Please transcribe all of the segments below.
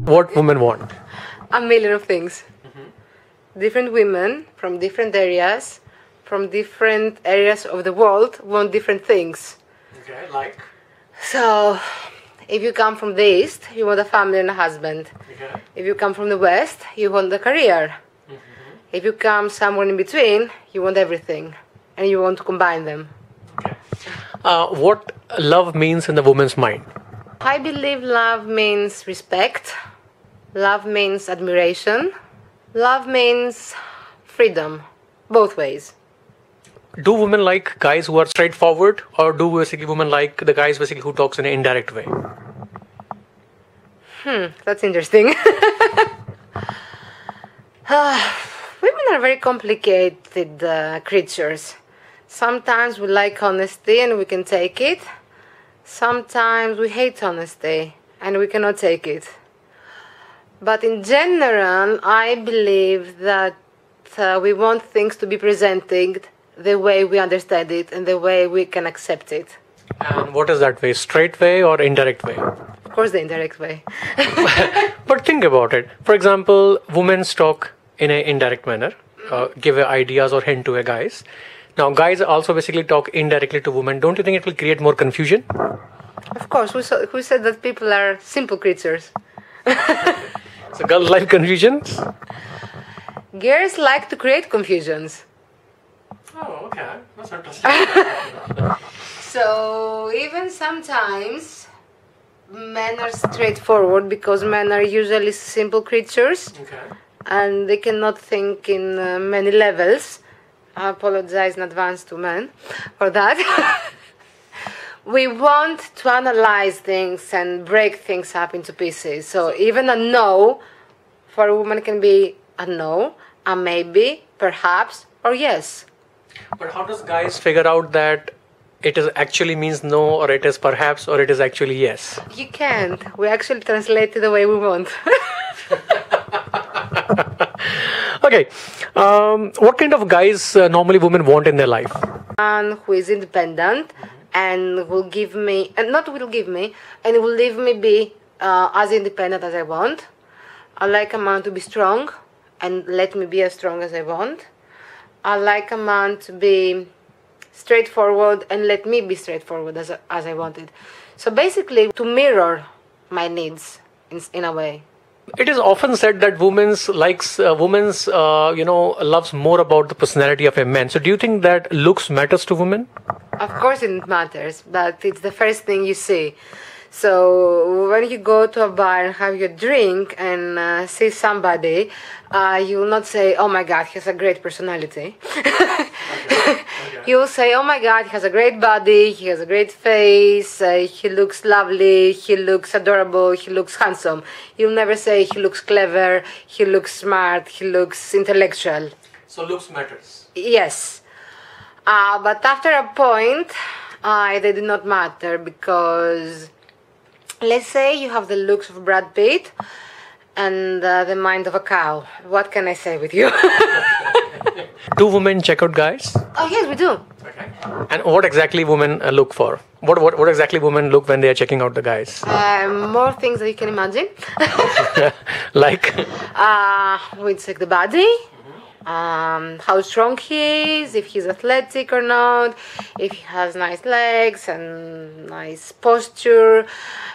What women want? A million of things. Different women from different areas of the world want different things. Okay, like? So, if you come from the East, you want a family and a husband. Okay. If you come from the West, you want a career. If you come somewhere in between, you want everything. And you want to combine them. Okay. What love means in the woman's mind? I believe love means respect. Love means admiration. Love means freedom. Both ways. Do women like guys who are straightforward, or do basically women like the guys basically who talks in an indirect way? That's interesting. Women are very complicated creatures. Sometimes we like honesty and we can take it. Sometimes we hate honesty and we cannot take it. But in general, I believe that we want things to be presented the way we understand it and the way we can accept it. And what is that way? Straight way or indirect way? Of course, the indirect way. But think about it. For example, women talk in an indirect manner, give ideas or hint to a guys. Now, guys also basically talk indirectly to women. Don't you think it will create more confusion? Of course, who said that people are simple creatures? So girls like confusions? Girls like to create confusions. Oh, okay. That's interesting. So even sometimes men are straightforward because men are usually simple creatures. Okay. And they cannot think in many levels. I apologize in advance to men for that. We want to analyze things and break things up into pieces. So even a no for a woman can be a no, a maybe, perhaps, or yes. But how does guys figure out that it is actually means no, or it is perhaps, or it is actually yes? You can't. We actually translate it the way we want. Okay. What kind of guys normally women want in their life? Man who is independent and will give me, and not will give me, and will leave me be as independent as I want. I like a man to be strong and let me be as strong as I want. I like a man to be straightforward and let me be straightforward as I wanted. So basically, to mirror my needs in a way. It is often said that women's loves more about the personality of a man. So do you think that looks matters to women? Of course it matters, but it's the first thing you see. So when you go to a bar and have your drink and see somebody, you will not say, "Oh my God, he has a great personality." Okay. You will say, "Oh my God, he has a great body, he has a great face, he looks lovely, he looks adorable, he looks handsome." You'll never say he looks clever, he looks smart, he looks intellectual. So looks matters. Yes. But after a point, they do not matter because, let's say you have the looks of Brad Pitt and the mind of a cow. What can I say with you? Do women check out guys? Oh, yes, we do. Okay. And what exactly women look for? What exactly women look when they are checking out the guys? More things that you can imagine. Like? We check the body. How strong he is, if he's athletic or not, if he has nice legs and nice posture,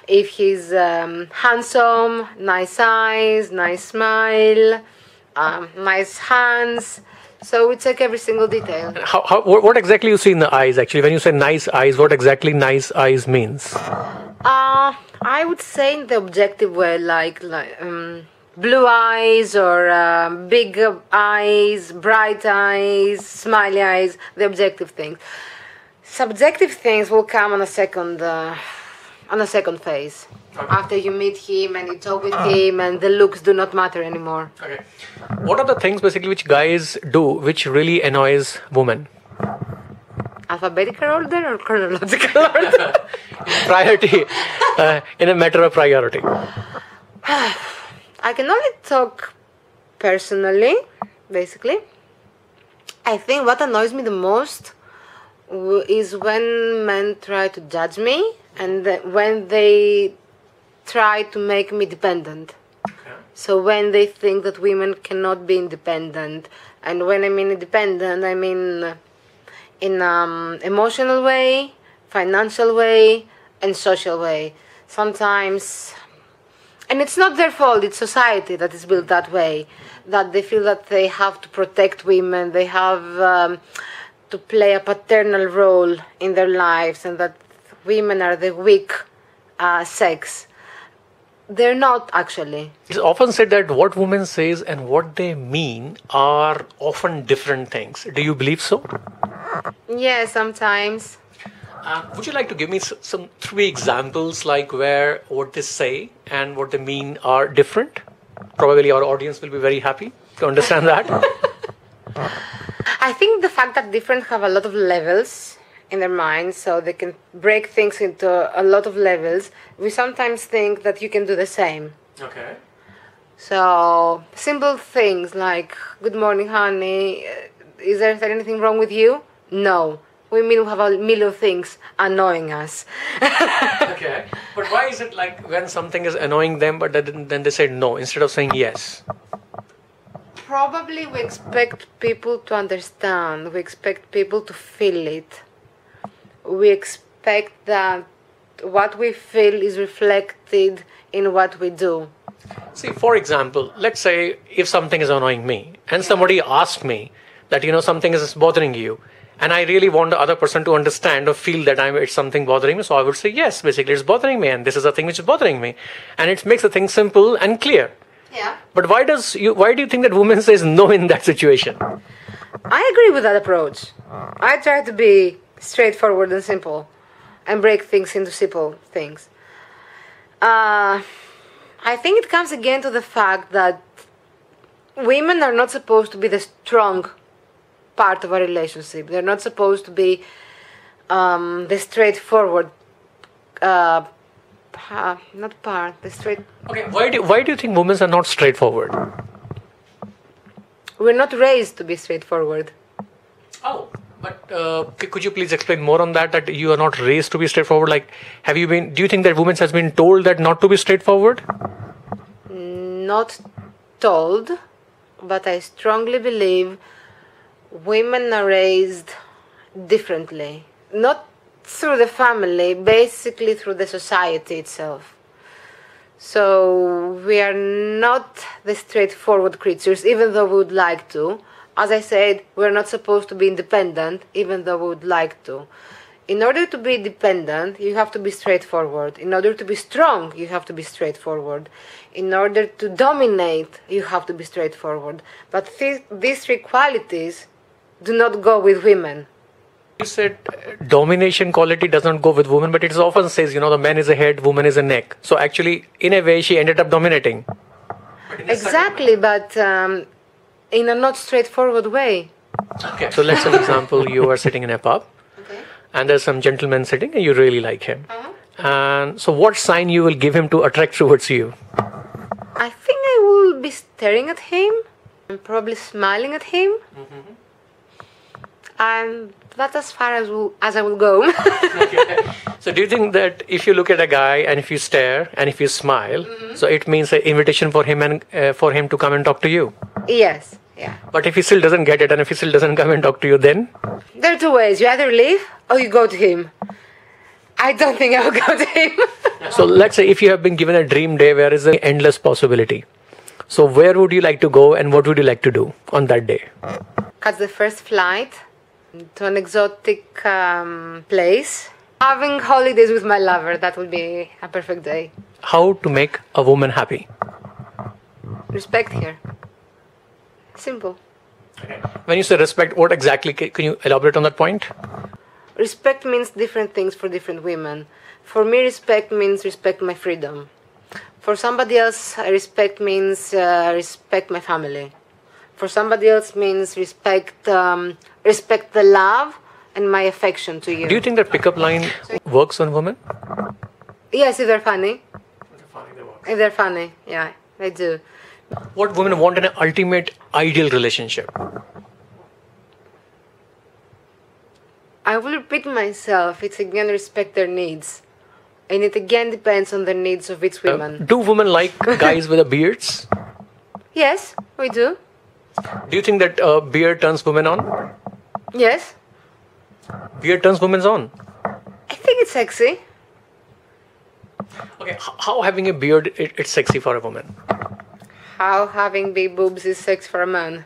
if he's handsome, nice eyes, nice smile, nice hands. So we check every single detail. What exactly you see in the eyes actually? When you say nice eyes, what exactly nice eyes means? I would say in the objective way, like blue eyes or big eyes, bright eyes, smiley eyes, the objective things. Subjective things will come on a second phase. Okay. After you meet him and you talk with him and the looks do not matter anymore. Okay. What are the things basically which guys do which really annoys women? Alphabetical order or chronological order? Priority. In a matter of priority. I can only talk personally, basically. I think what annoys me the most is when men try to judge me and when they try to make me dependent. So when they think that women cannot be independent, and when I mean independent, I mean in emotional way, financial way, and social way. Sometimes, and it's not their fault, it's society that is built that way, that they feel that they have to protect women, they have to play a paternal role in their lives, and that women are the weak sex. They're not actually. It's often said that what women says and what they mean are often different things. Do you believe so? Yeah, sometimes. Would you like to give me some 3 examples, like where what they say and what they mean are different? Probably our audience will be very happy to understand that. I think the fact that different have a lot of levels in their minds, so they can break things into a lot of levels. We sometimes think that you can do the same. Okay. So simple things like, good morning, honey. Is there anything wrong with you? No. Women have a million things annoying us. Okay. But why is it like when something is annoying them, but then they say no instead of saying yes? Probably we expect people to understand. We expect people to feel it. We expect that what we feel is reflected in what we do. See, for example, let's say if something is annoying me and somebody asks me that, something is bothering you, and I really want the other person to understand or feel that it's something bothering me, so I would say, yes, basically it's bothering me and this is a thing which is bothering me. And it makes the thing simple and clear. Yeah. But why do you think that woman says no in that situation? I agree with that approach. I try to be straightforward and simple and break things into simple things. I think it comes again to the fact that women are not supposed to be the strong part of a relationship. They're not supposed to be the straightforward not part, the straight. Okay, why do you think women are not straightforward? We're not raised to be straightforward. Oh, but could you please explain more on that? That you are not raised to be straightforward. Like, do you think that women has been told that not to be straightforward? Not told, but I strongly believe women are raised differently. Not through the family, basically through the society itself. So we are not the straightforward creatures, even though we would like to. As I said, we're not supposed to be independent, even though we would like to. In order to be independent, you have to be straightforward. In order to be strong, you have to be straightforward. In order to dominate, you have to be straightforward. But these 3 qualities do not go with women. You said domination quality does not go with women, but it often says, the man is a head, woman is a neck. So actually, in a way, she ended up dominating. Exactly, but in a not straightforward way. Okay. So let's say, for example, you are sitting in a pub, Okay. and there's some gentleman sitting, and you really like him. And so what sign you will give him to attract towards you? I think I will be staring at him and probably smiling at him. And that's as far as I will go. Okay. So do you think that if you look at a guy and if you stare and if you smile, so it means an invitation for him and for him to come and talk to you? Yes, yeah. But if he still doesn't get it and if he still doesn't come and talk to you, then? There are 2 ways. You either leave or you go to him. I don't think I will go to him. So let's say if you have been given a dream day where is an endless possibility. So where would you like to go and what would you like to do on that day? Catch the first flight to an exotic place. Having holidays with my lover, that would be a perfect day. How to make a woman happy? Respect here. Simple. When you say respect, what exactly, can you elaborate on that point? Respect means different things for different women. For me, respect means respect my freedom. For somebody else, respect means respect my family. For somebody else means respect respect the love and my affection to you. Do you think that pickup line works on women? Yes, if they're funny. If they're funny, yeah, I do. What women want in an ultimate ideal relationship? I will repeat myself. It's again respect their needs. And it again depends on the needs of each woman. Do women like guys with beards? Yes, we do. Do you think that beard turns women on? Yes. Beard turns women on. I think it's sexy. Okay, how having a beard it's sexy for a woman? How having big boobs is sex for a man.